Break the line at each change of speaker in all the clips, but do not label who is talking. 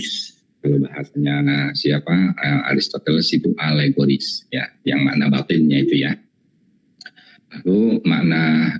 allegoris. Kalau bahasanya siapa Aristoteles itu allegoris, ya, yang makna batinnya itu ya. Lalu makna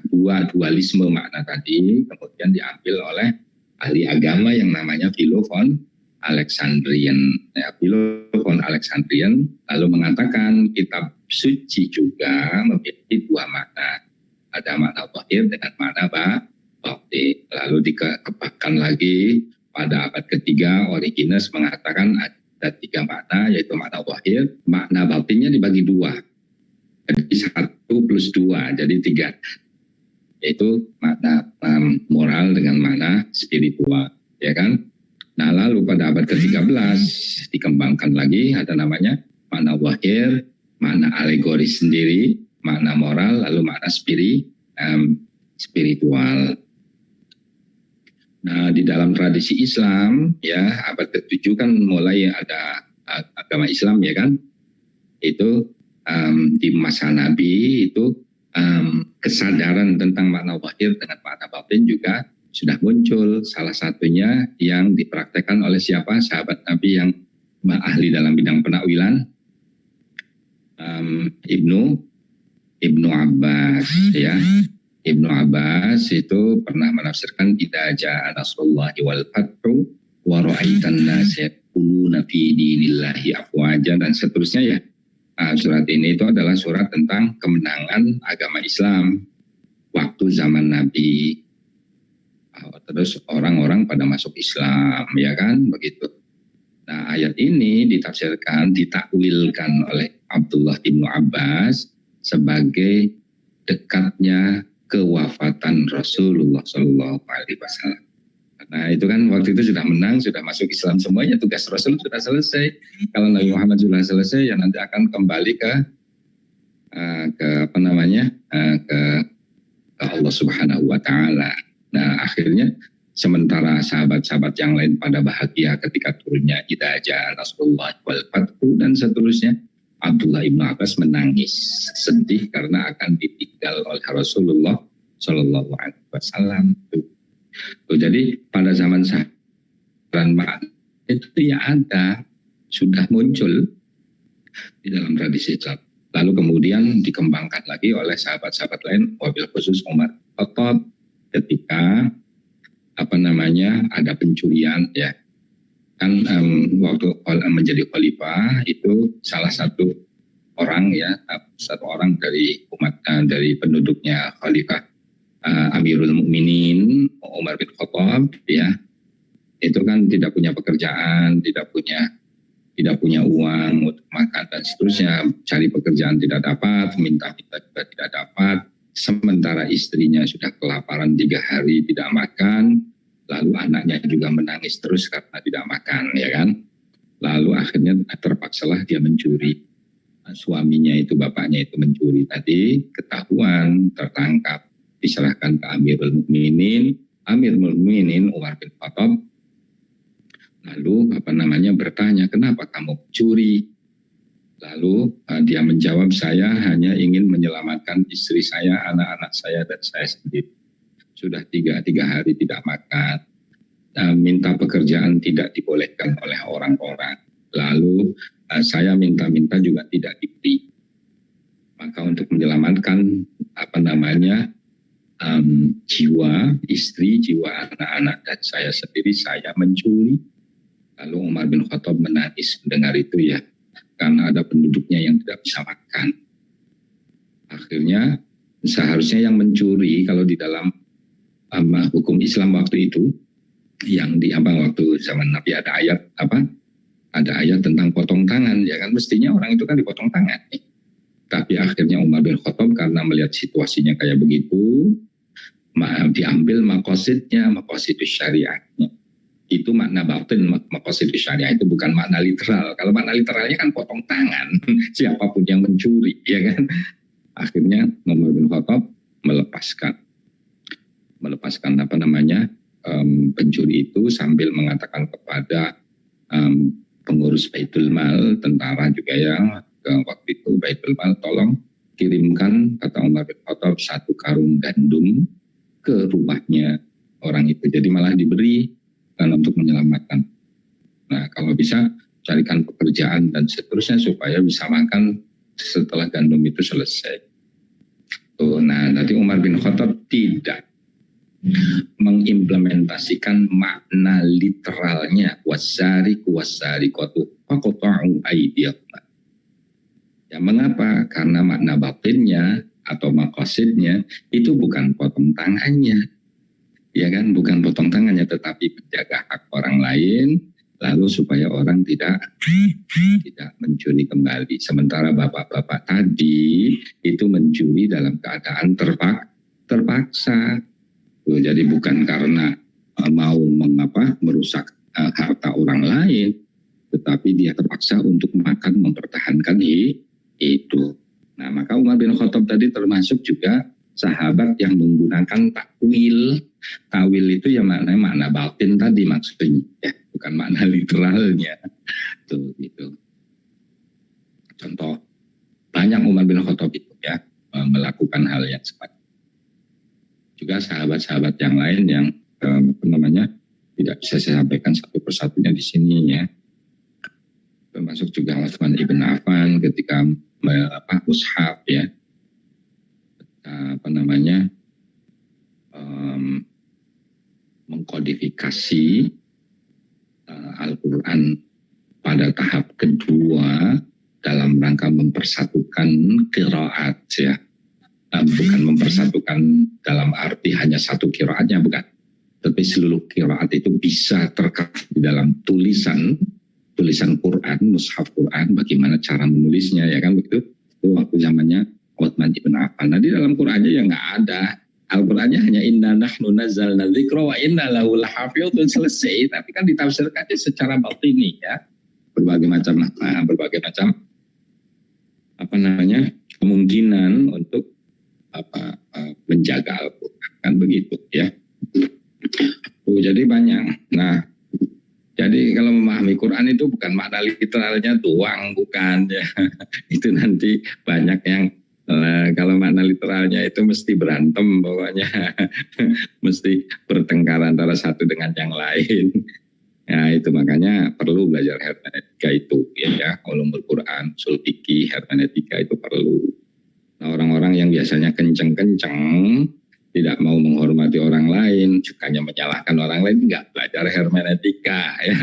dualisme makna tadi kemudian diambil oleh ahli agama yang namanya Philo von Alexandrian. Ya, Philo von Alexandrian lalu mengatakan kitab suci juga memiliki dua makna. Ada makna zahir dengan makna batin. Lalu dikembangkan lagi pada abad ketiga, Origenes mengatakan ada tiga makna, yaitu makna zahir, makna batinnya dibagi dua. Jadi 1+2, jadi 3. Yaitu makna moral dengan makna spiritual, ya kan? Nah, lalu pada abad ke-13 dikembangkan lagi, ada namanya makna zahir, makna alegoris sendiri, makna moral, lalu makna spiritual. Nah, di dalam tradisi Islam, ya, abad ke-7 kan mulai ada agama Islam, ya kan? Itu di masa Nabi itu kesadaran tentang makna zahir dengan makna batin juga sudah muncul. Salah satunya yang dipraktekkan oleh siapa? Sahabat Nabi yang ahli dalam bidang penakwilan, Ibnu Abbas, ya. Ibnu Abbas itu pernah menafsirkan idza jaa nasrullahi wal fathu wa ra'aitan nasa yaquluna fi dinillahi afwaja dan seterusnya, ya. Surat ini itu adalah surat tentang kemenangan agama Islam waktu zaman Nabi. Terus orang-orang pada masuk Islam, ya kan, begitu. Nah, ayat ini ditafsirkan, ditakwilkan oleh Abdullah bin Abbas sebagai dekatnya kewafatan Rasulullah SAW. Nah, itu kan waktu itu sudah menang, sudah masuk Islam semuanya, tugas Rasul sudah selesai. Kalau Nabi Muhammad sudah selesai, ya nanti akan kembali ke Allah Subhanahu wa Ta'ala. Nah, akhirnya sementara sahabat-sahabat yang lain pada bahagia ketika turunnya idza jaa nasrullah wal fathu dan seterusnya, Abdullah bin Abbas menangis sedih karena akan ditinggal oleh Rasulullah Shallallahu Alaihi Wasallam. Jadi pada zaman sahabat itu ya ada, sudah muncul di dalam tradisi Islam. Lalu kemudian dikembangkan lagi oleh sahabat-sahabat lain, wabil khusus Umar Khattab ketika ada pencurian, ya kan, waktu menjadi khalifah itu salah satu orang, ya, satu orang dari umat dari penduduknya khalifah Amirul Mukminin Umar bin Khattab, ya, itu kan tidak punya pekerjaan, tidak punya uang untuk makan dan seterusnya, cari pekerjaan tidak dapat, minta-minta juga tidak dapat, sementara istrinya sudah kelaparan 3 hari tidak makan, lalu anaknya juga menangis terus karena tidak makan, ya kan, lalu akhirnya terpaksalah dia mencuri. Suaminya itu, bapaknya itu mencuri tadi, ketahuan, tertangkap, diserahkan ke Amirul Mukminin Umar bin Khattab. Lalu bertanya, kenapa kamu mencuri? Lalu dia menjawab, saya hanya ingin menyelamatkan istri saya, anak-anak saya, dan saya sendiri. Sudah tiga hari tidak makan, minta pekerjaan tidak dibolehkan oleh orang-orang. Lalu saya minta-minta juga tidak diberi. Maka untuk menyelamatkan jiwa istri, jiwa anak-anak, dan saya sendiri, saya mencuri. Lalu Umar bin Khattab menangis mendengar itu, ya, karena ada penduduknya yang tidak bisa makan. Akhirnya seharusnya yang mencuri, kalau di dalam hukum Islam waktu itu, yang waktu zaman Nabi ada ayat tentang potong tangan, ya kan, mestinya orang itu kan dipotong tangan. Tapi akhirnya Umar bin Khattab karena melihat situasinya kayak begitu, diambil maqasidus syariatnya. Itu makna batin maqasidus syariah, itu bukan makna literal. Kalau makna literalnya kan potong tangan siapapun yang mencuri, ya kan. Akhirnya Umar bin Khattab melepaskan pencuri itu sambil mengatakan kepada pengurus Baitul Mal, tentara juga, ya, waktu itu Baitul Mal, tolong kirimkan, kata Umar bin Khattab, 1 karung gandum ke rumahnya orang itu. Jadi malah diberi untuk menyelamatkan. Nah, kalau bisa carikan pekerjaan dan seterusnya supaya bisa makan setelah gandum itu selesai. Tuh, nah, nanti Umar bin Khattab tidak mengimplementasikan makna literalnya wasariqatu faqta'u aydiyahum. Ya, mengapa? Karena makna batinnya atau maqasidnya itu bukan potong tangannya, ya kan? Bukan potong tangannya, tetapi menjaga hak orang lain, lalu supaya orang tidak mencuri kembali. Sementara bapak-bapak tadi itu mencuri dalam keadaan terpaksa. Jadi bukan karena mau merusak harta orang lain, tetapi dia terpaksa untuk makan mempertahankan itu. Nah, maka Umar bin Khattab tadi termasuk juga sahabat yang menggunakan takwil. Takwil itu ya makna batin tadi maksudnya, ya, bukan makna literalnya. Tuh, gitu. Contoh, banyak Umar bin Khattab itu ya melakukan hal yang seperti juga sahabat-sahabat yang lain yang tidak bisa saya sampaikan satu persatunya di sini ya. Termasuk juga Utsman ibn Affan ketika mushaf ya, mengkodifikasi Al-Quran pada tahap kedua dalam rangka mempersatukan qiraat ya. Bukan mempersatukan dalam arti hanya satu qiraatnya, bukan. Tapi seluruh qiraat itu bisa terkait di dalam tulisan Quran, mushaf Quran, bagaimana cara menulisnya, ya kan begitu. Itu waktu zamannya Utsman ibn Affan. Nah, di dalam Qurannya ya nggak ada. Al-Qurannya hanya inna nahnu nazzalna dzikra wa inna lahu lahafizun, selesai. Tapi kan ditafsirkannya secara batini ya. Berbagai macam kemungkinan untuk menjaga Al-Quran, kan begitu ya. Jadi banyak. Nah, jadi kalau memahami Quran itu bukan makna literalnya doang, bukan ya. Itu nanti banyak yang kalau makna literalnya itu mesti berantem pokoknya. Mesti bertengkar antara satu dengan yang lain. Ya, itu makanya perlu belajar hermeneutika itu ya, ulumul Quran, ushul fikih, hermeneutika itu perlu. Nah, orang-orang yang biasanya kenceng-kenceng, tidak mau menghormati orang lain, sukanya menyalahkan orang lain, nggak belajar hermeneutika ya,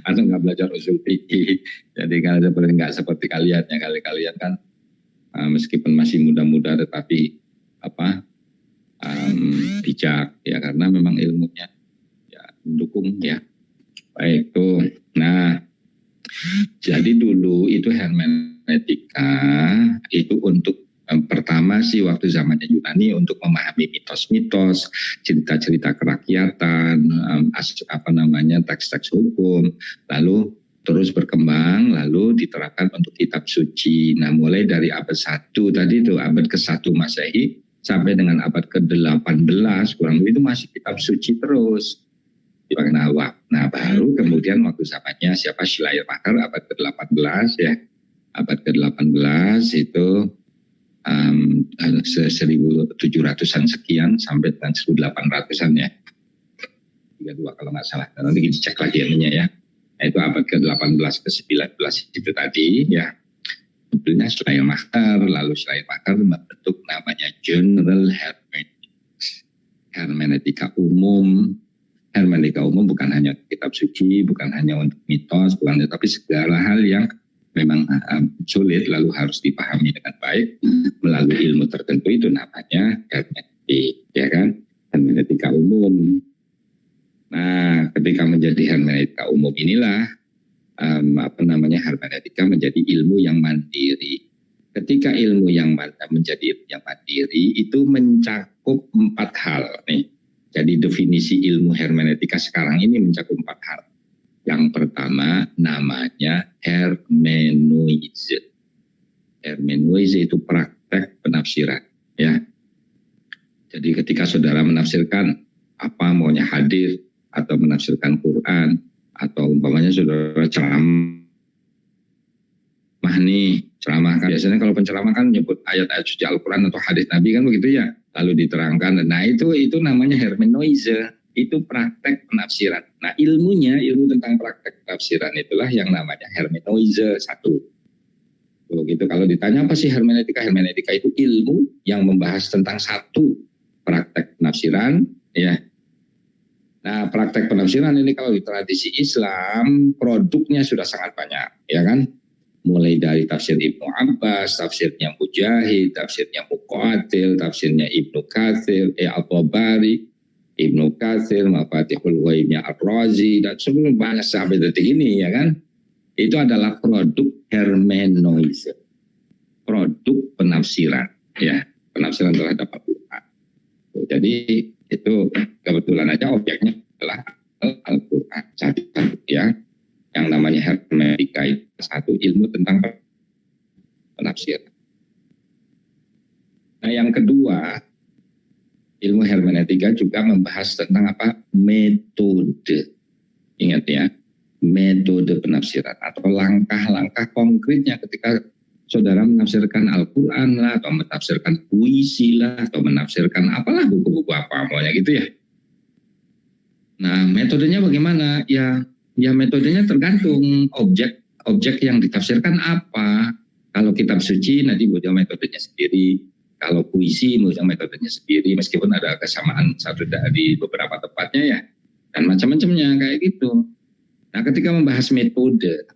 atau nggak belajar ushul fikih. Jadi kalau nggak seperti kalian ya, kalian kan meskipun masih muda-muda tetapi bijak ya, karena memang ilmunya ya mendukung ya. Baik tuh. Nah, jadi dulu itu hermeneutika itu untuk pertama sih waktu zamannya Yunani untuk memahami mitos-mitos, cerita-cerita kerakyatan, teks-teks hukum, lalu terus berkembang, lalu diterapkan untuk kitab suci. Nah, mulai dari abad 1 tadi itu, abad ke-1 Masehi sampai dengan abad ke-18 kurang lebih itu masih kitab suci terus. Nah, baru kemudian waktu zamannya siapa Schleiermacher abad ke-18 ya. Abad ke-18 itu 1700-an sekian sampai dengan 1800-an ya. 32 kalau nggak salah. Nanti dicek lagi ininya ya. Nah, itu abad ke-18 ke-19 itu tadi ya. Sebetulnya Schleiermacher, lalu Schleiermacher membentuk namanya General Hermeneutics. Hermeneutika umum. Hermeneutika umum bukan hanya kitab suci, bukan hanya untuk mitos, bukan, tapi segala hal yang memang sulit lalu harus dipahami dengan baik melalui ilmu tertentu, itu namanya hermeneutik, ya kan? Hermeneutika umum. Nah, ketika menjadi hermeneutika umum inilah hermeneutika menjadi ilmu yang mandiri. Ketika ilmu yang menjadi ilmu yang mandiri itu mencakup 4 hal nih. Jadi definisi ilmu hermeneutika sekarang ini mencakup 4 hal. Yang pertama namanya hermenoise. Hermenoise itu praktek penafsiran ya. Jadi ketika saudara menafsirkan apa maunya hadis atau menafsirkan Quran atau umpamanya saudara ceramah nih, ceramah kan biasanya kalau penceramah kan nyebut ayat-ayat suci Al-Quran atau hadis Nabi kan begitu ya, lalu diterangkan. Nah itu namanya hermenoise. itu praktek penafsiran. Nah ilmu tentang praktek penafsiran itulah yang namanya hermeneuse satu. Begitu. Kalau ditanya apa sih hermeneutika? Hermeneutika itu ilmu yang membahas tentang satu praktek penafsiran, ya. Nah, praktek penafsiran ini kalau di tradisi Islam produknya sudah sangat banyak, ya kan? Mulai dari tafsir Ibnu Abbas, tafsirnya Mujahid, tafsirnya Muqatil, tafsirnya Ibnu Katsir, Al-Tabari, Ibnu Katsir, Mafatihul Ghaibnya Ar-Razi, dan sebelum banyak sampai detik ini, ya kan? Itu adalah produk hermenoise, produk penafsiran, ya, penafsiran terhadap Al-Quran. Jadi itu kebetulan aja objeknya adalah Al-Quran, satu, ya, yang namanya hermeneutika itu satu ilmu tentang penafsiran. Nah, yang kedua, ilmu hermeneutika juga membahas tentang apa? Metode. Ingat ya, metode penafsiran atau langkah-langkah konkretnya ketika saudara menafsirkan Al-Quran lah, atau menafsirkan puisi lah, atau menafsirkan apalah, buku-buku apa maunya gitu ya. Nah, metodenya bagaimana? Ya metodenya tergantung objek yang ditafsirkan apa. Kalau kitab suci nanti punya metodenya sendiri. Kalau puisi punya metodenya sendiri, meskipun ada kesamaan satu di beberapa tempatnya ya, dan macam-macamnya kayak gitu. Nah, ketika membahas metode,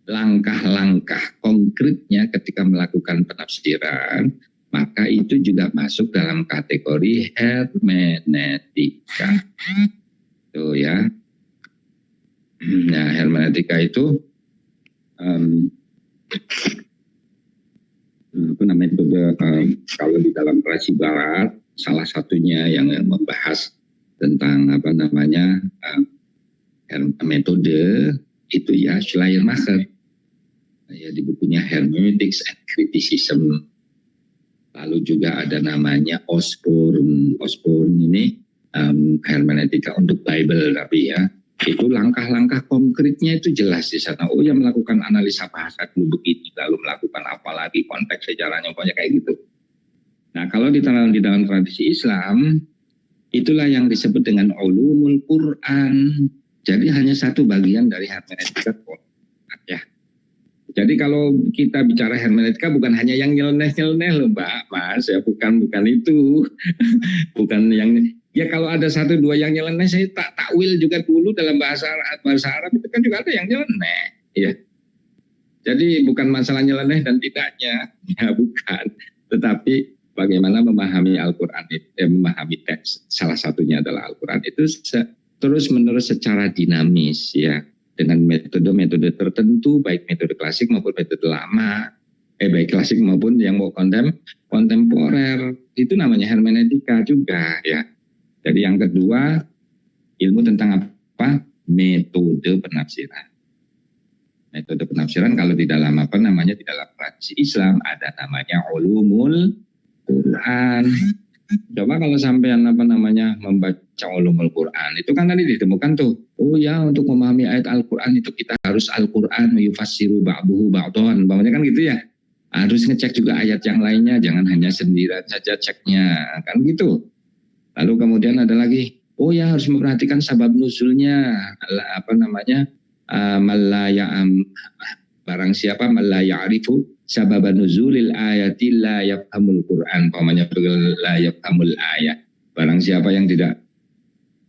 langkah-langkah konkretnya ketika melakukan penafsiran, maka itu juga masuk dalam kategori hermeneutika. Tuh ya. Nah, hermeneutika itu metode kalau di dalam tradisi Barat, salah satunya yang membahas tentang metode itu ya Schleiermacher, ya, di bukunya Hermeneutics and Criticism. Lalu juga ada namanya Osborne ini hermeneutika untuk Bible, tapi ya itu langkah-langkah konkretnya itu jelas di sana. Oh ya, melakukan analisa bahasa dulu begini, lalu melakukan apa lagi, konteks sejarahnya, pokoknya kayak gitu. Nah, kalau di dalam tradisi Islam, itulah yang disebut dengan ulumul Quran. Jadi hanya satu bagian dari hermeneutika, ya. Jadi kalau kita bicara hermeneutika bukan hanya yang nyeleneh loh Mbak, Mas, ya, bukan itu. Bukan yang, ya kalau ada satu dua yang nyeleneh saya takwil juga dulu dalam bahasa Arab itu kan juga ada yang nyeleneh, ya. Jadi bukan masalah nyeleneh dan tidaknya, ya bukan. Tetapi bagaimana memahami Al-Quran, memahami teks, salah satunya adalah Al-Quran itu terus-menerus secara dinamis, ya, dengan metode-metode tertentu, baik metode klasik maupun metode lama, baik klasik maupun yang mau kontemporer, itu namanya hermeneutika juga, ya. Jadi yang kedua, ilmu tentang apa? Metode penafsiran. Metode penafsiran kalau di dalam di dalam tradisi Islam ada namanya ulumul Quran. Coba kalau sampean membaca ulumul Quran, itu kan tadi ditemukan tuh, oh ya, untuk memahami ayat Al-Quran itu kita harus Al-Quran yufassiru ba'duhu ba'dhan, bawahnya kan gitu ya. Harus ngecek juga ayat yang lainnya, jangan hanya sendirian saja ceknya, kan gitu. Lalu kemudian ada lagi, oh ya, harus memperhatikan sabab nuzulnya, barang siapa la ya'rifu sabab nuzulil ayati la yafhamul Quran, pamannya la yafhamul ayat. Barang siapa yang tidak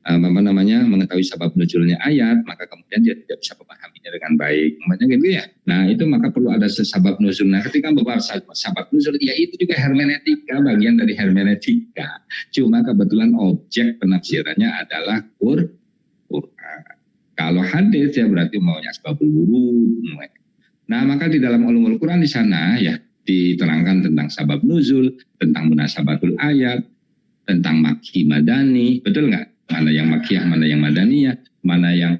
mengetahui sabab nuzulnya ayat, maka kemudian dia tidak bisa memahaminya dengan baik. Makanya gitu ya. Nah, itu maka perlu ada sebab nuzul. Nah, ketika membahas sabab nuzul, ya itu juga hermeneutika, bagian dari hermeneutika. Cuma kebetulan objek penafsirannya adalah Quran. Kalau hadis ya berarti maunya sebabul wurud. Nah, maka di dalam ulumul Quran di sana ya diterangkan tentang sabab nuzul, tentang munasabatul ayat, tentang makki madani, betul nggak? Mana yang makkiyah, mana yang madaniyah, mana yang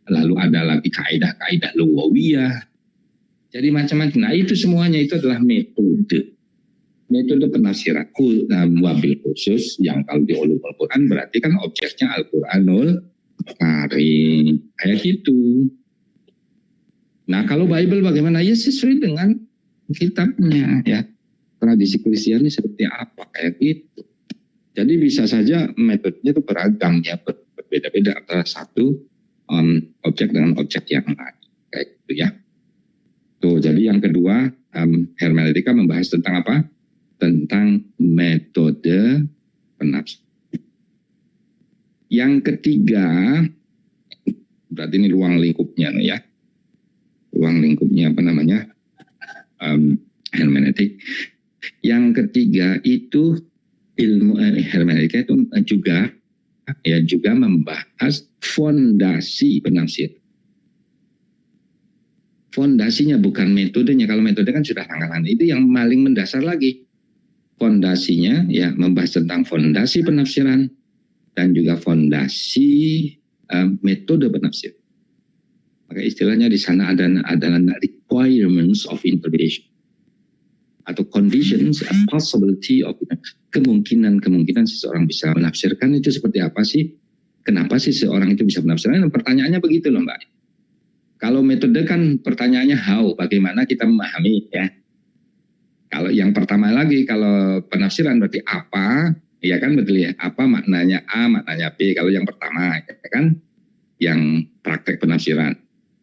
lalu ada lagi kaidah-kaidah lughawiyah. Jadi macam-macam. Nah, itu semuanya itu adalah metode penafsiran. Wabil khusus yang kalau di ulumul Quran berarti kan objeknya Al-Quranul Karim, kayak gitu. Nah, kalau Bible bagaimana? Ya sesuai dengan kitabnya, ya. Tradisi Kristen ini seperti apa, kayak gitu. Jadi bisa saja metodenya itu beragam ya, berbeda-beda antara satu objek dengan objek yang lain, kayak gitu ya. Tuh, jadi yang kedua, hermeneutika membahas tentang apa? Tentang metode penafsiran. Yang ketiga, berarti ini ruang lingkupnya ya. Ruang lingkupnya apa namanya? Hermeneutik. Yang ketiga itu ilmu hermeneutika itu juga membahas fondasi penafsir. Fondasinya bukan metodenya. Kalau metode kan sudah langkah-langkah, itu yang paling mendasar lagi. Fondasinya ya membahas tentang fondasi penafsiran dan juga fondasi metode penafsir. Maka istilahnya di sana adalah requirements of interpretation atau conditions, a possibility of kemungkinan seseorang bisa menafsirkan itu seperti apa sih? Kenapa sih seorang itu bisa menafsirkan? Pertanyaannya begitu loh Mbak. Kalau metode kan pertanyaannya how, bagaimana kita memahami ya. Kalau yang pertama lagi, kalau penafsiran berarti apa, ya kan betul ya. Apa maknanya A, maknanya B. Kalau yang pertama ya kan, yang praktek penafsiran.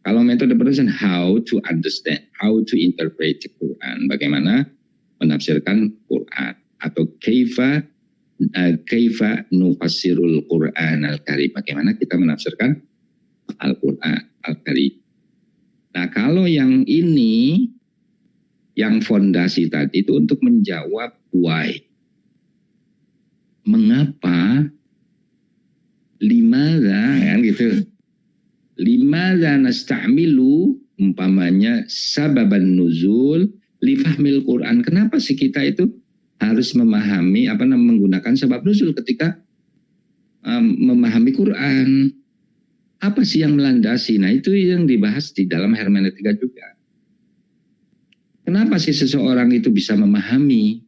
Kalau metode penafsiran, how to understand, how to interpret the Quran, bagaimana menafsirkan Quran atau kaifa nufassirul Quran al-Karim, bagaimana kita menafsirkan Al-Quran al-Karim. Nah, kalau yang ini, yang fondasi tadi itu untuk menjawab why. Mengapa, limadza, kan gitu. Limadza nasta'milu, umpamanya sababan nuzul, lifahmil Quran. Kenapa sih kita itu harus memahami, menggunakan sebab nuzul ketika memahami Quran? Apa sih yang melandasi? Nah, itu yang dibahas di dalam hermeneutika juga. Kenapa sih seseorang itu bisa memahami?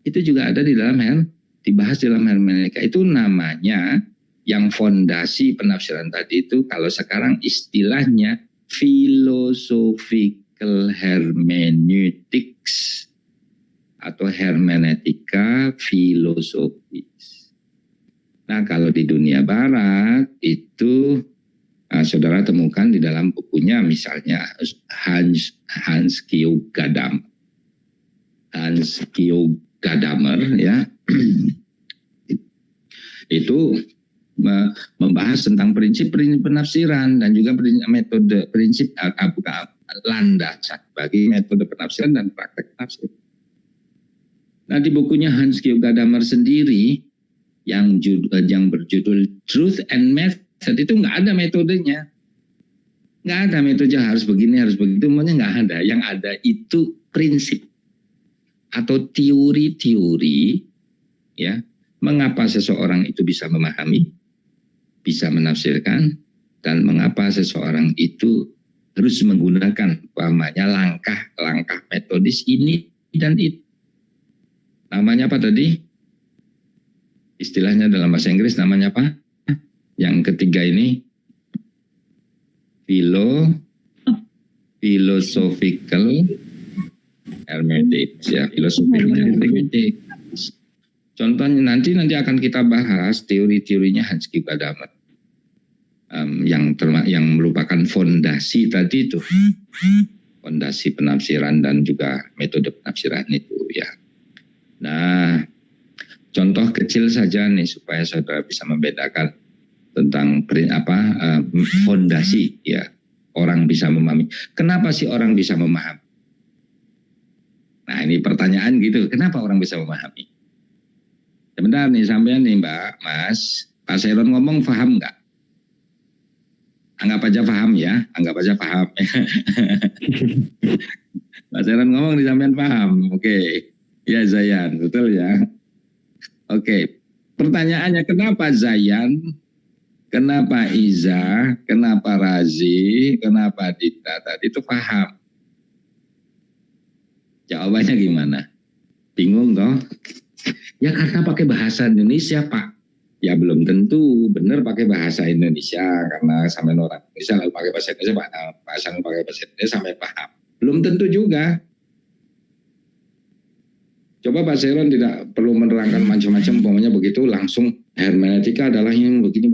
Itu juga ada di dalam dibahas dalam hermeneutika. Itu namanya yang fondasi penafsiran tadi itu, kalau sekarang istilahnya philosophical hermeneutics atau hermeneutika filosofis. Nah, kalau di dunia barat itu saudara temukan di dalam bukunya misalnya Hans Georg Gadamer ya. Itu membahas tentang prinsip-prinsip penafsiran dan juga metode prinsip landasan bagi metode penafsiran dan praktek penafsiran. Nah, di bukunya Hans Georg Gadamer sendiri yang berjudul Truth and Method itu nggak ada metodenya, nggak ada metode harus begini harus begitu, semuanya nggak ada. Yang ada itu prinsip atau teori-teori ya, mengapa seseorang itu bisa memahami, bisa menafsirkan, dan mengapa seseorang itu harus menggunakan umpamanya langkah-langkah metodis ini dan itu. Namanya apa tadi? Istilahnya dalam bahasa Inggris namanya apa? Yang ketiga ini philosophical hermeneutics ya, philosophical hermeneutics. Contohnya nanti akan kita bahas teori-teorinya Hans Georg Gadamer yang merupakan fondasi tadi itu, fondasi penafsiran dan juga metode penafsiran itu ya. Nah, contoh kecil saja nih supaya saudara bisa membedakan tentang fondasi ya, orang bisa memahami. Kenapa sih orang bisa memahami? Nah, ini pertanyaan gitu. Kenapa orang bisa memahami? Sebentar nih sampean nih Mbak, Mas, Pak Seron ngomong paham nggak? Anggap aja paham ya, anggap aja paham. Pak Seron ngomong nih sampean paham, oke. Ya Zayan, betul ya. Oke, pertanyaannya kenapa Zayan, kenapa Iza, kenapa Razi, kenapa Dita tadi itu paham? Jawabannya gimana? Bingung toh? Ya karena pakai bahasa Indonesia Pak. Ya belum tentu benar pakai bahasa Indonesia, karena sampai orang Indonesia lalu pakai bahasa Indonesia, pakai bahasa Indonesia sampai paham. Belum tentu juga. Coba Pak Seron tidak perlu menerangkan macam-macam, umpamanya begitu langsung hermeneutika adalah yang begini.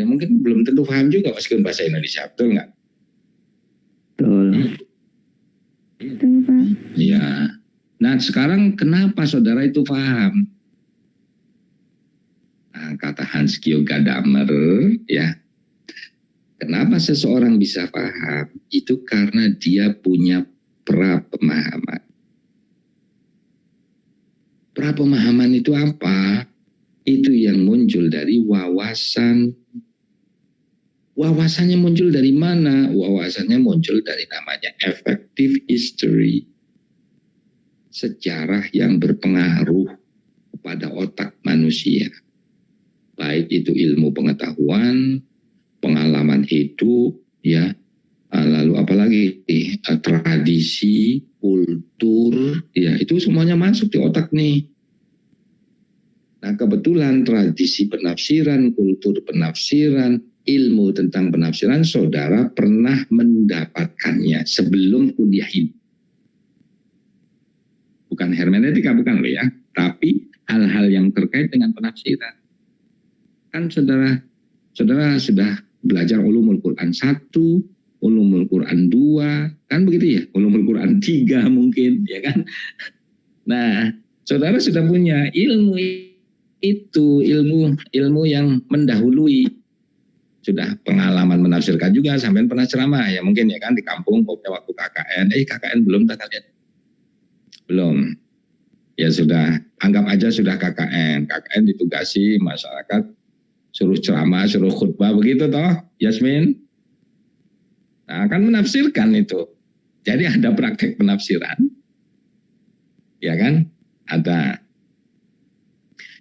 Mungkin belum tentu paham juga meskipun bahasa Indonesia, betul nggak?
Betul. Betul, Pak.
Iya. Nah sekarang kenapa saudara itu paham? Nah, kata Hans Georg Gadamer, ya, kenapa seseorang bisa paham? Itu karena dia punya pra-pemahaman. Pra-pemahaman itu apa? Itu yang muncul dari wawasan. Wawasannya muncul dari mana? Wawasannya muncul dari namanya effective history. Sejarah yang berpengaruh kepada otak manusia. Baik itu ilmu pengetahuan, pengalaman hidup, ya, lalu apalagi tradisi, kultur, ya itu semuanya masuk di otak nih. Nah kebetulan tradisi penafsiran, kultur penafsiran, ilmu tentang penafsiran saudara pernah mendapatkannya sebelum kuliah ini. Bukan hermeneutika, bukan loh ya, tapi hal-hal yang terkait dengan penafsiran. Kan saudara sudah belajar ulumul Quran 1, ulumul Quran 2, kan begitu ya, ulumul Quran 3 mungkin, ya kan. Nah, saudara sudah punya ilmu itu, ilmu yang mendahului. Sudah pengalaman menafsirkan juga, sampai pernah ceramah ya mungkin ya kan di kampung waktu KKN. KKN belum tak kalian? Belum. Ya sudah, anggap aja sudah KKN. KKN ditugasi masyarakat suruh ceramah, suruh khutbah begitu toh, Yasmin? Nah, akan menafsirkan itu. Jadi ada praktek penafsiran. Ya kan? Ada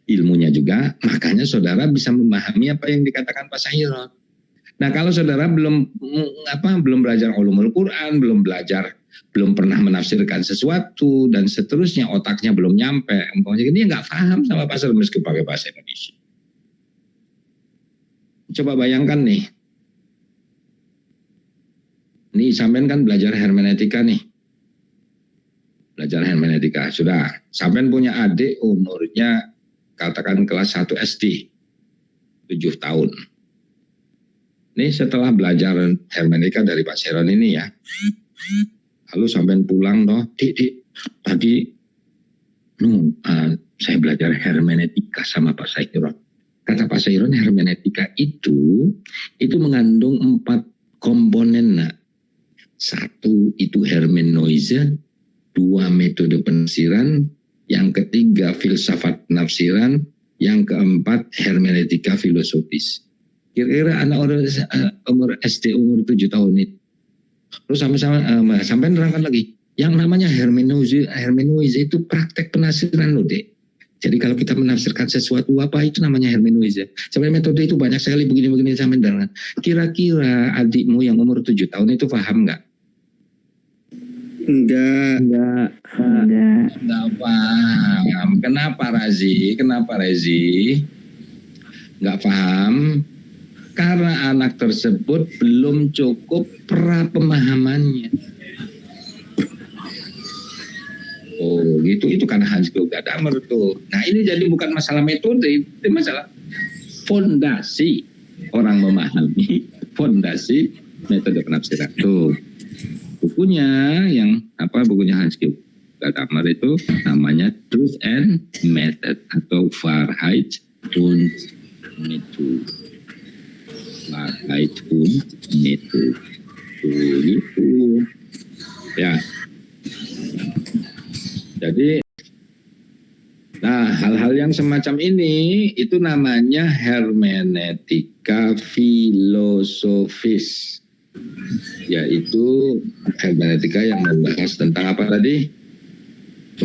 ilmunya juga, makanya saudara bisa memahami apa yang dikatakan Pak Sairon. Nah, kalau saudara belum belajar ulumul Quran, belum pernah menafsirkan sesuatu dan seterusnya, otaknya belum nyampe, umpamanya dia nggak paham sama Pak Sairon meski pakai bahasa Indonesia. Coba bayangkan nih. Nih sampean kan belajar hermeneutika nih. Belajar hermeneutika, sudah. Sampean punya adik umurnya katakan kelas 1 SD, 7 tahun. Ini setelah belajar hermeneutika dari Pak Seron ini ya. Lalu sampean pulang toh, Dik, tadi saya belajar hermeneutika sama Pak Seron. Kata Pak Seron, hermeneutika itu mengandung 4 komponen. Nah. 1 itu hermenoise, 2 metode penafsiran, yang ketiga filsafat penafsiran, yang keempat hermeneutika filosofis. Kira-kira anak umur SD umur 7 tahun itu. Terus sampai nerangkan lagi, yang namanya hermenoise itu praktek penafsiran loh, Dek. Jadi kalau kita menafsirkan sesuatu apa itu namanya hermenoise. Sebenarnya metode itu banyak sekali begini-begini sampai nerangkan. Kira-kira adikmu yang umur 7 tahun itu paham nggak?
Enggak
paham. Kenapa Rezi? Enggak paham? Karena anak tersebut belum cukup pra-pemahamannya. Oh gitu, itu karena Hans Georg Gadamer tuh. Nah ini jadi bukan masalah metode, itu masalah fondasi orang memahami, fondasi metode penafsiran. Tuh. Bukunya bukunya Hans Georg Gadamer itu namanya Truth and Method atau Wahrheit und Methode. Wahrheit und Methode. Gitu. Ya. Jadi hal-hal yang semacam ini itu namanya hermeneutika filosofis. Yaitu hermeneutika yang membahas tentang apa tadi?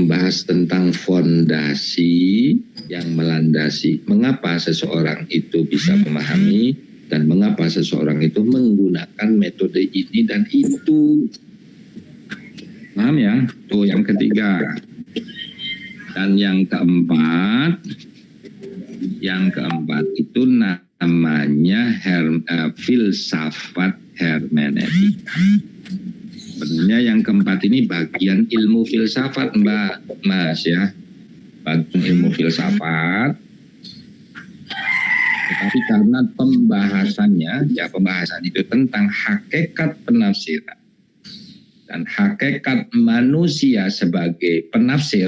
Membahas tentang fondasi yang melandasi mengapa seseorang itu bisa memahami dan mengapa seseorang itu menggunakan metode ini dan itu. Paham ya? Tuh yang ketiga. Dan yang keempat itu namanya filsafat hermeneutika. Sebenarnya yang keempat ini bagian ilmu filsafat, Mas ya. ilmu filsafat, tetapi karena pembahasan itu tentang hakikat penafsiran dan hakikat manusia sebagai penafsir,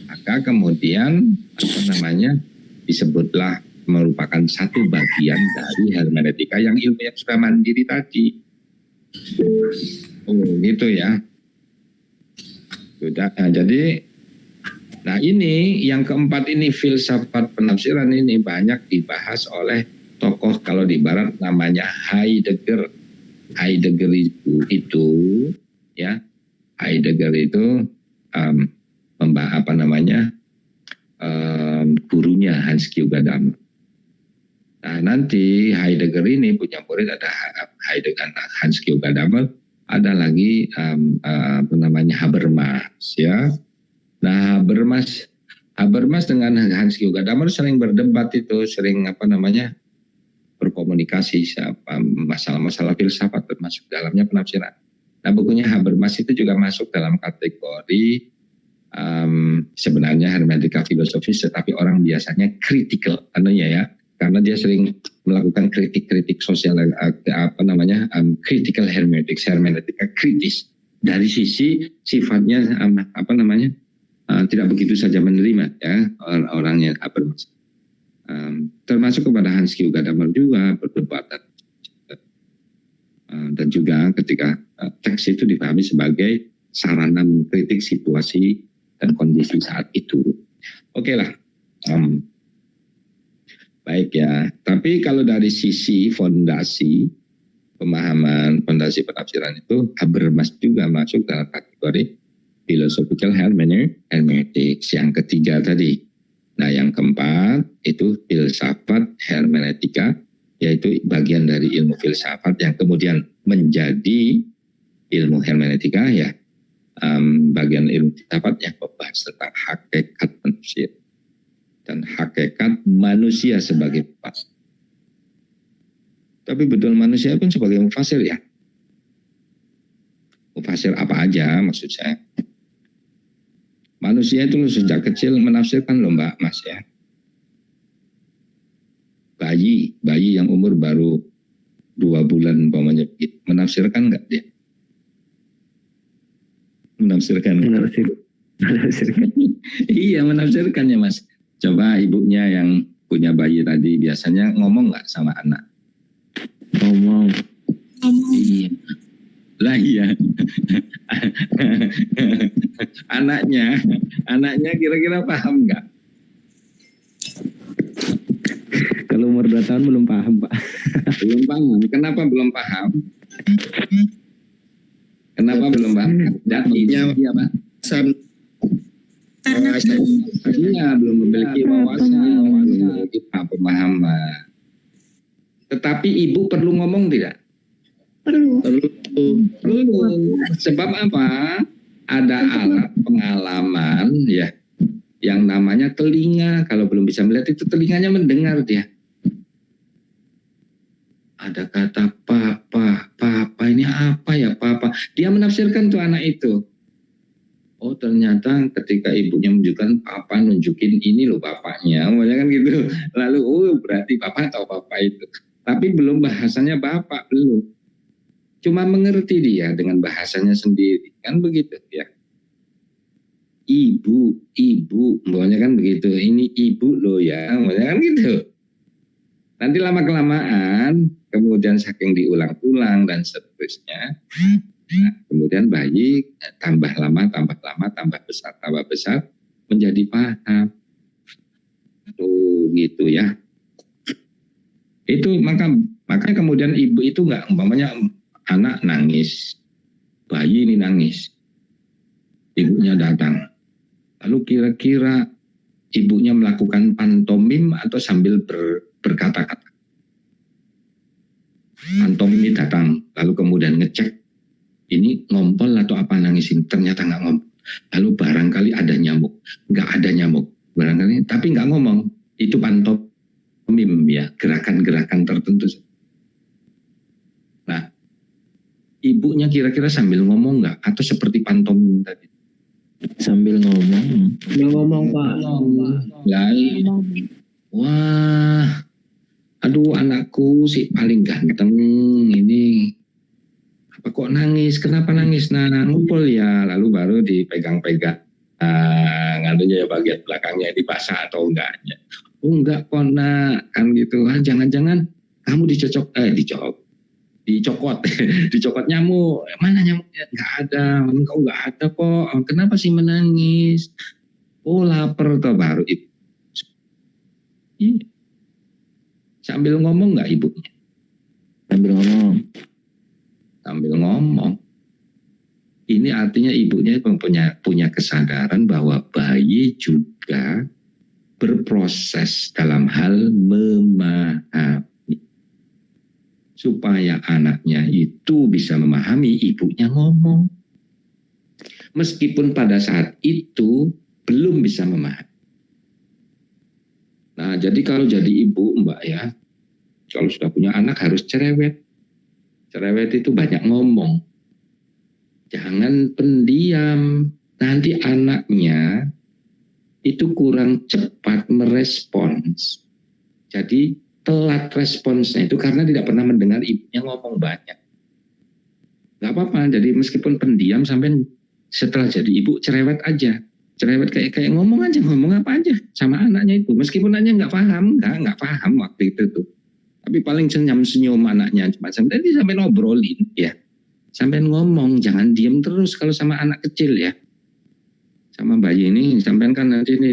maka kemudian disebutlah merupakan satu bagian dari hermeneutika yang ilmu yang sudah mandiri tadi. Oh gitu ya. Sudah. Nah, jadi, ini yang keempat ini filsafat penafsiran ini banyak dibahas oleh tokoh kalau di Barat namanya Heidegger. Heidegger itu ya, Heidegger itu gurunya Hans Georg. Nah nanti Heidegger ini punya murid, ada Heidegger, Hans Georg, ada lagi Habermas ya. Nah Habermas dengan Hans Georg sering berdebat itu, sering berkomunikasi masalah-masalah filsafat termasuk dalamnya penafsiran. Nah bukunya Habermas itu juga masuk dalam kategori sebenarnya hermeneutika filosofis, tetapi orang biasanya critical karena dia sering melakukan kritik sosial, critical hermeneutika kritis dari sisi sifatnya tidak begitu saja menerima ya orangnya Habermas. Termasuk kepada Hans Georg juga berdebat dan juga ketika teks itu dipahami sebagai sarana mengkritik situasi dan kondisi saat itu. Oke lah. Baik ya, tapi kalau dari sisi fondasi pemahaman fondasi penafsiran itu Habermas juga masuk dalam kategori philosophical hermeneutics yang ketiga tadi. Nah yang keempat itu filsafat hermeneutika, yaitu bagian dari ilmu filsafat yang kemudian menjadi ilmu hermeneutika ya, bagian ilmu filsafat yang membahas tentang hakikat manusia dan hakikat manusia sebagai mufasir. Tapi betul manusia pun sebagai mufasir ya. Mufasir apa aja maksud saya. Manusia itu sejak kecil menafsirkan Mbak Mas ya. Bayi yang umur baru 2 bulan umpamanya menafsirkan enggak dia? Menafsirkan. Iya menafsirkan ya Mas. Coba ibunya yang punya bayi tadi biasanya ngomong nggak sama anak? Ngomong. Iya. Lah iya. Anaknya kira-kira paham nggak?
Kalau umur 2 tahun belum paham Pak.
Belum paham. Kenapa belum paham? Kenapa belum paham? Iya Pak. Iya, belum memiliki wawasan, belum memiliki pemahaman. Tetapi ibu perlu ngomong tidak? Perlu. Sebab apa? Ada alat pengalaman ya, yang namanya telinga. Kalau belum bisa melihat itu telinganya mendengar dia. Ada kata papa ini apa ya papa? Dia menafsirkan tuh anak itu. Oh ternyata ketika ibunya menunjukkan papa nunjukin ini loh bapaknya, kan gitu. Lalu berarti papa tahu papa itu. Tapi belum bahasanya bapak belum. Cuma mengerti dia dengan bahasanya sendiri, kan begitu ya. Ibu, umpamanya kan begitu. Ini ibu loh ya, umpamanya kan gitu. Nanti lama-kelamaan, kemudian saking diulang-ulang dan seterusnya. Nah, kemudian bayi tambah lama, tambah besar, menjadi paham. Tuh gitu ya. Itu makanya kemudian ibu itu nggak, umpamanya anak nangis, bayi ini nangis, ibunya datang. Lalu kira-kira ibunya melakukan pantomim atau sambil berkata-kata. Pantomim datang, lalu kemudian ngecek. Ini ngompol atau apa nangisin? Ternyata nggak ngomong. Lalu barangkali ada nyamuk, nggak ada nyamuk. Barangkali, tapi nggak ngomong. Itu pantomim ya, gerakan-gerakan tertentu. Nah, ibunya kira-kira sambil ngomong nggak? Atau seperti pantomim tadi?
Sambil ngomong.
Sambil ngomong Pak.
Lain. Wah, aduh anakku sih paling ganteng ini. Apa kok nangis? Kenapa nangis? Nah, ngumpul ya. Lalu baru dipegang-pegang. Ngadunya ya bagian belakangnya dipasang atau enggaknya. Oh enggak kok nak, kan gitu. Jangan-jangan kamu dicokot, dicokot nyamuk. Mana nyamuknya? Enggak ada. Engkau enggak ada kok. Kenapa sih menangis? Oh lapar toh baru itu. Sambil ngomong enggak ibunya?
Sambil ngomong.
Sambil ngomong. Ini artinya ibunya punya kesadaran bahwa bayi juga berproses dalam hal memahami. Supaya anaknya itu bisa memahami, ibunya ngomong. Meskipun pada saat itu belum bisa memahami. Nah, jadi kalau jadi ibu, Mbak ya, kalau sudah punya anak harus cerewet. Cerewet itu banyak ngomong. Jangan pendiam. Nanti anaknya itu kurang cepat merespons. Jadi telat responsnya itu karena tidak pernah mendengar ibunya ngomong banyak. Gak apa-apa, jadi meskipun pendiam sampai setelah jadi ibu cerewet aja. Cerewet kayak ngomong aja, ngomong apa aja sama anaknya itu. Meskipun anaknya nggak paham waktu itu tuh. Tapi paling senyum anaknya cuma sampai ngobrolin ya. Sampai ngomong, jangan diem terus kalau sama anak kecil ya. Sama bayi ini, sampai kan nanti ini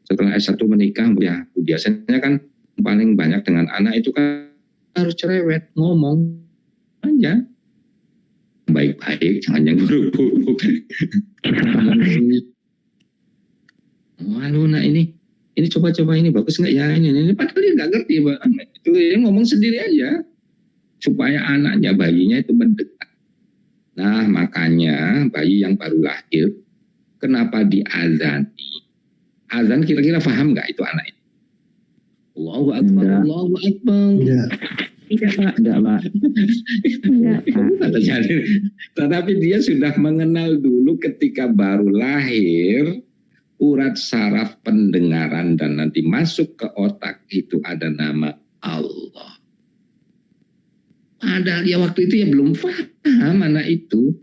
setelah S1 menikah ya, biasanya kan paling banyak dengan anak itu kan harus cerewet, ngomong aja. Baik-baik, jangan yang buruk-buruk. Waduh, nah ini coba-coba ini bagus nggak ya ini padahal dia nggak ngerti Pak. Itu dia ngomong sendiri aja supaya anaknya bayinya itu mendekat. Nah makanya bayi yang baru lahir kenapa diazani? Azan kira-kira paham nggak itu anak itu? Allahu Akbar, Allahu Akbar. Tidak Pak. Tetapi dia sudah mengenal dulu ketika baru lahir. Urat saraf pendengaran dan nanti masuk ke otak itu ada nama Allah. Padahal ya waktu itu ya belum paham anak itu.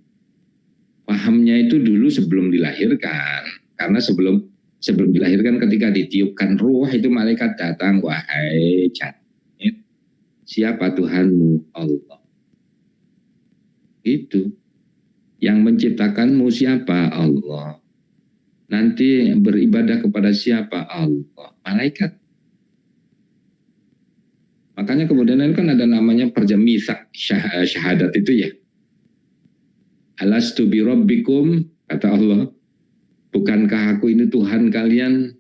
Pahamnya itu dulu sebelum dilahirkan. Karena sebelum dilahirkan ketika ditiupkan ruh itu malaikat datang. Wahai janin, siapa Tuhanmu? Allah. Itu. Yang menciptakanmu siapa? Allah. Nanti beribadah kepada siapa? Allah. Malaikat. Makanya kemudian kan ada namanya perjamisak syahadat itu ya. Alastu bi rabbikum, kata Allah. Bukankah aku ini Tuhan kalian?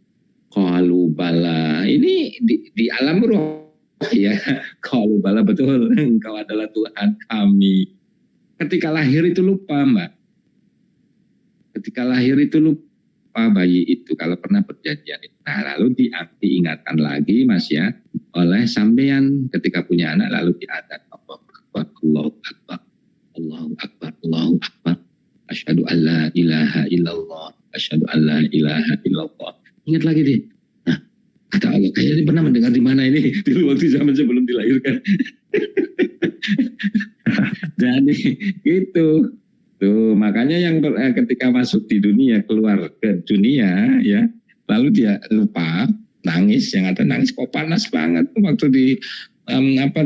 Qalu bala. Ini di alam roh ya. Qalu bala, betul. Engkau adalah Tuhan kami. Ketika lahir itu lupa, Mbak. Ketika lahir itu lupa bayi itu kalau pernah perjanjian itu. Nah, lalu diingatkan lagi Mas ya oleh sampean ketika punya anak lalu diadat Allahu Akbar, Allahu Akbar, Allahu Akbar, Allahu Akbar. Asyhadu an la ilaha illallah, asyhadu an la ilaha illallah. Ingat lagi deh. Nah, kata Allah kayaknya pernah mendengar di mana ini dulu waktu zaman sebelum dilahirkan. Jadi gitu. Tuh, makanya yang ketika masuk di dunia, keluar ke dunia ya, lalu dia lupa, nangis, yang ada nangis kok panas banget waktu di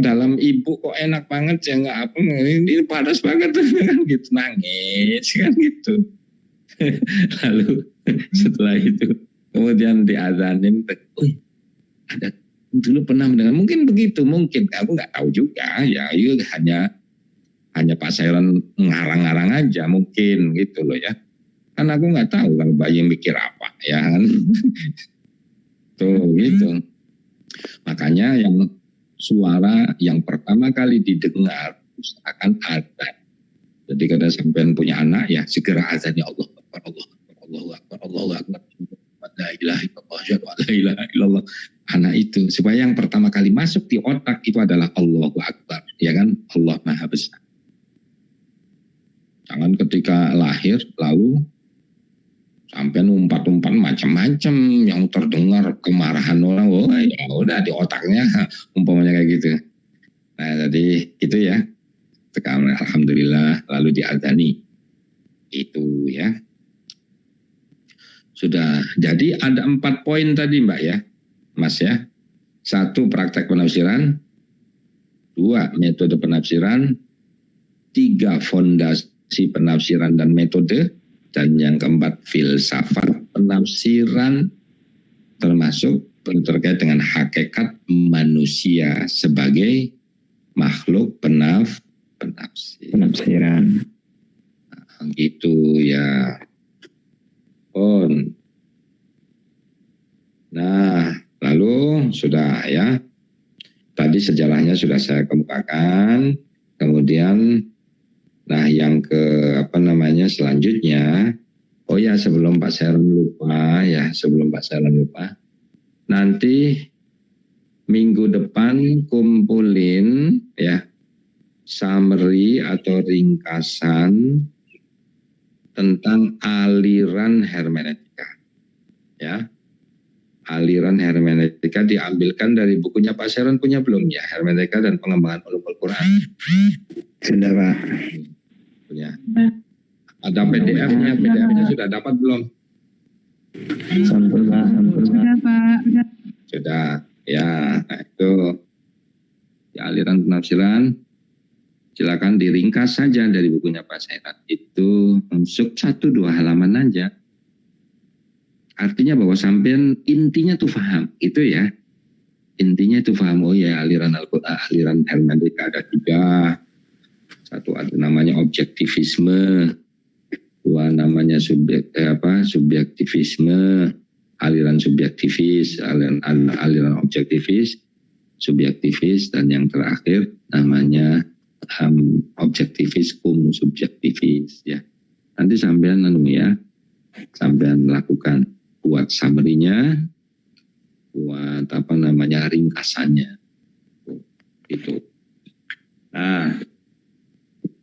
dalam ibu kok enak banget ya nggak apa ini panas banget kan gitu, nangis kan gitu. Lalu setelah itu kemudian diazanin, ada dulu pernah mendengar, mungkin begitu, mungkin aku nggak tahu juga ya, itu hanya Pak Sairon ngarang-ngarang aja mungkin gitu loh ya. Kan aku nggak tahu kalau bayi mikir apa ya kan. Tuh gitu. Makanya yang suara yang pertama kali didengar akan azan. Jadi kalau sampean punya anak ya segera azan ya Allah Akbar, Allah Akbar, Allahu Akbar, Allahu Akbar. La ilaha illallah, la ilaha illallah. Anak itu supaya yang pertama kali masuk di otak itu adalah Allahu Akbar, ya kan? Allah Maha Besar. Jangan ketika lahir lalu Sampai umpat-umpat macam-macam yang terdengar kemarahan orang. Oh ya udah di otaknya umpamanya kayak gitu. Nah jadi itu ya. Sekarang alhamdulillah lalu diadzani. Itu ya. Sudah. Jadi ada 4 poin tadi Mbak ya. Mas ya. 1 praktek penafsiran, 2 metode penafsiran, 3 fondasi penafsiran dan metode, dan yang keempat filsafat penafsiran termasuk terkait dengan hakikat manusia sebagai makhluk penafsiran. Gitu ya. Nah, lalu sudah ya. Tadi sejarahnya sudah saya kemukakan. Kemudian nah yang selanjutnya, oh ya sebelum Pak Sharon lupa, nanti minggu depan kumpulin ya summary atau ringkasan tentang aliran hermeneutika. Ya. Aliran hermeneutika diambilkan dari bukunya Pak Sharon, punya belum ya? Hermeneutika dan Pengembangan Ulumul Quran.
Sudah Pak.
Punya. Ada PDF-nya, PDF-nya sudah dapat belum?
Sampul Pak.
Sudah Pak.
Sudah. Ya, nah itu ya, aliran penafsiran. Silakan diringkas saja dari bukunya Pak Sharon. Itu 1-2 halaman aja. Artinya bahwa sampean intinya tuh paham, itu ya. Intinya itu paham, oh ya aliran hermeneutika ada 3. 1 ada namanya objektivisme, 2 namanya subjektivisme, aliran subjektivis, aliran objektivis, subjektivis, dan yang terakhir namanya objektivis cum subjektivis ya. Nanti sampean sampean lakukan, buat summary-nya, buat ringkasannya. Itu. Nah,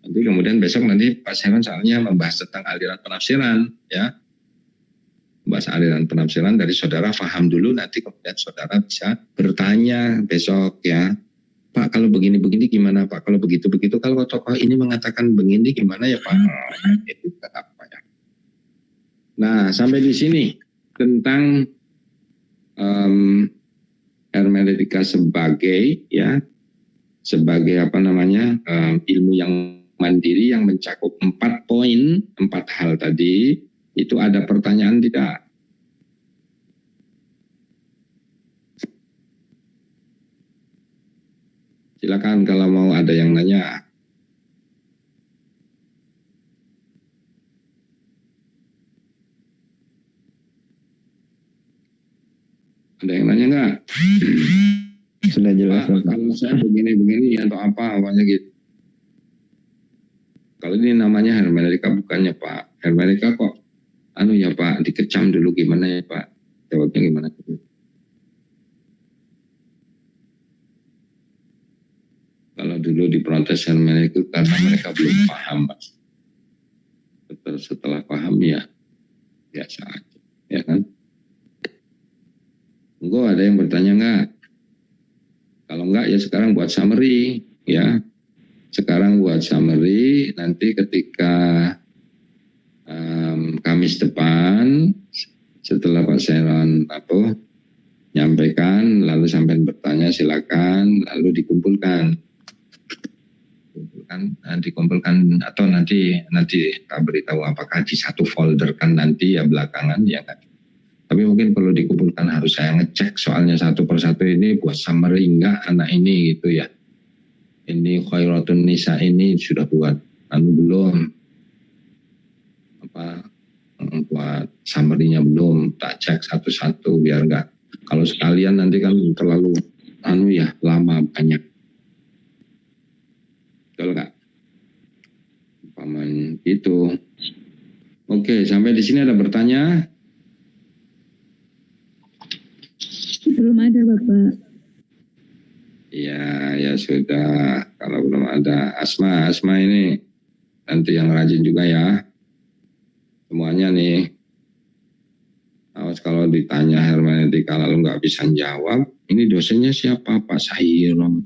nanti kemudian besok Pak Sharon soalnya membahas tentang aliran penafsiran ya. Membahas aliran penafsiran dari saudara paham dulu, nanti kemudian saudara bisa bertanya besok ya. Pak, kalau begini-begini gimana Pak? Kalau begitu-begitu, kalau tokoh ini mengatakan begini gimana ya Pak? Itu apa ya? Nah, sampai di sini tentang hermeneutika sebagai ilmu yang mandiri yang mencakup 4 poin, 4 hal tadi. Itu ada pertanyaan tidak? Silakan kalau mau ada yang nanya. Ada yang nanya nggak?
Sudah jelas
Pak, kalau saya begini atau apanya gitu. Kalau ini namanya hermeneutika bukannya Pak. Hermeneutika kok ya Pak, dikecam dulu gimana ya Pak? Jawabnya gimana? Kalau dulu diprotes hermeneutika karena mereka belum paham Pak. Setelah paham ya biasa aja, ya kan? Enggak, ada yang bertanya enggak? Kalau enggak ya sekarang buat summary ya. Sekarang buat summary, nanti ketika Kamis depan setelah Pak Sharon nyampaikan, lalu sampai bertanya silakan, lalu dikumpulkan atau nanti kita beritahu apakah di satu folder kan nanti ya belakangan ya kan. Tapi mungkin perlu dikumpulkan, harus saya ngecek soalnya satu persatu ini buat summary enggak anak ini gitu ya. Ini Khairatun Nisa ini sudah buat belum buat summary-nya belum, tak cek satu-satu biar enggak. Kalau sekalian nanti kan terlalu lama banyak. Betul enggak? Paman itu. Oke, sampai di sini ada bertanya?
Belum ada Bapak.
Ya sudah. Kalau belum ada, Asma ini nanti yang rajin juga ya. Semuanya nih. Awas kalau ditanya hermeneutika lalu nggak bisa jawab, ini dosennya siapa? Pak Sairon.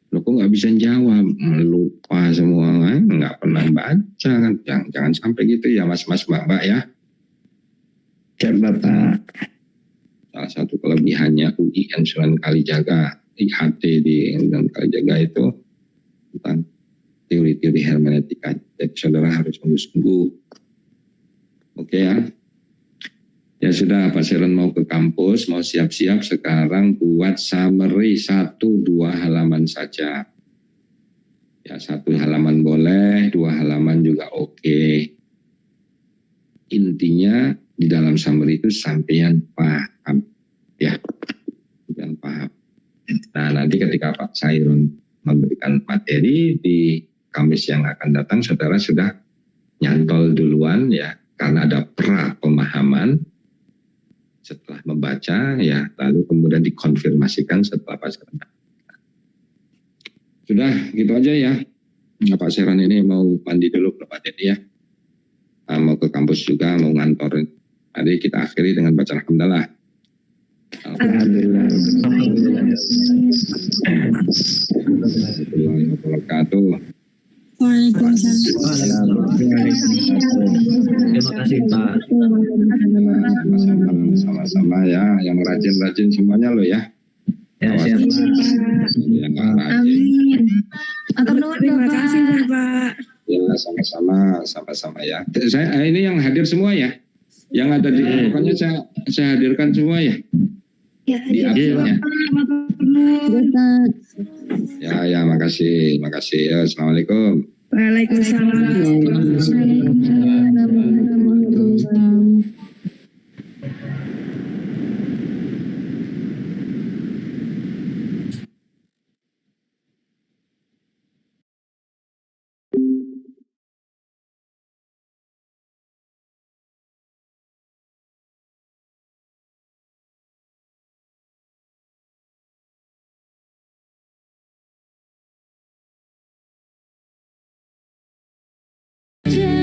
Lo kok nggak bisa jawab? Lupa semua, nggak pernah baca kan? Jangan sampai gitu ya mas-mas mbak-mbak ya.
Siap Bapak.
Salah satu kelebihannya UIN Sunan Kalijaga, IHT di Sunan Kalijaga itu tentang teori-teori hermeneutika. Jadi saudara harus sungguh-sungguh. Oke ya. Ya sudah, Pak Sairon mau ke kampus, mau siap-siap sekarang buat summary 1-2 halaman saja. Ya 1 halaman boleh, 2 halaman juga oke. Intinya di dalam summary itu sampean paham. Ya, sampean paham. Nah nanti ketika Pak Sairon memberikan materi di Kamis yang akan datang, saudara sudah nyantol duluan ya, karena ada pra pemahaman. Setelah membaca ya, lalu kemudian dikonfirmasikan setelah Pak Sairon. Sudah gitu aja ya. Pak Sairon ini mau mandi dulu Pak Dedi ya. Mau ke kampus juga, mau ngantor. Nanti kita akhiri dengan bacaan hamdalah.
Alhamdulillah.
Warahmatullahi wabarakatuh.
Waalaikumsalam.
Terima kasih Pak.
Sama-sama ya, yang rajin-rajin semuanya loh ya.
Ya siap.
Yang nggak rajin.
Amin. Terima kasih Bapak.
Ya sama-sama ya. Saya ini yang hadir semua ya. Yang ada di pokoknya saya hadirkan semua ya. Di update-nya. Ya makasih. Ya, assalamualaikum.
Waalaikumsalam.
Jangan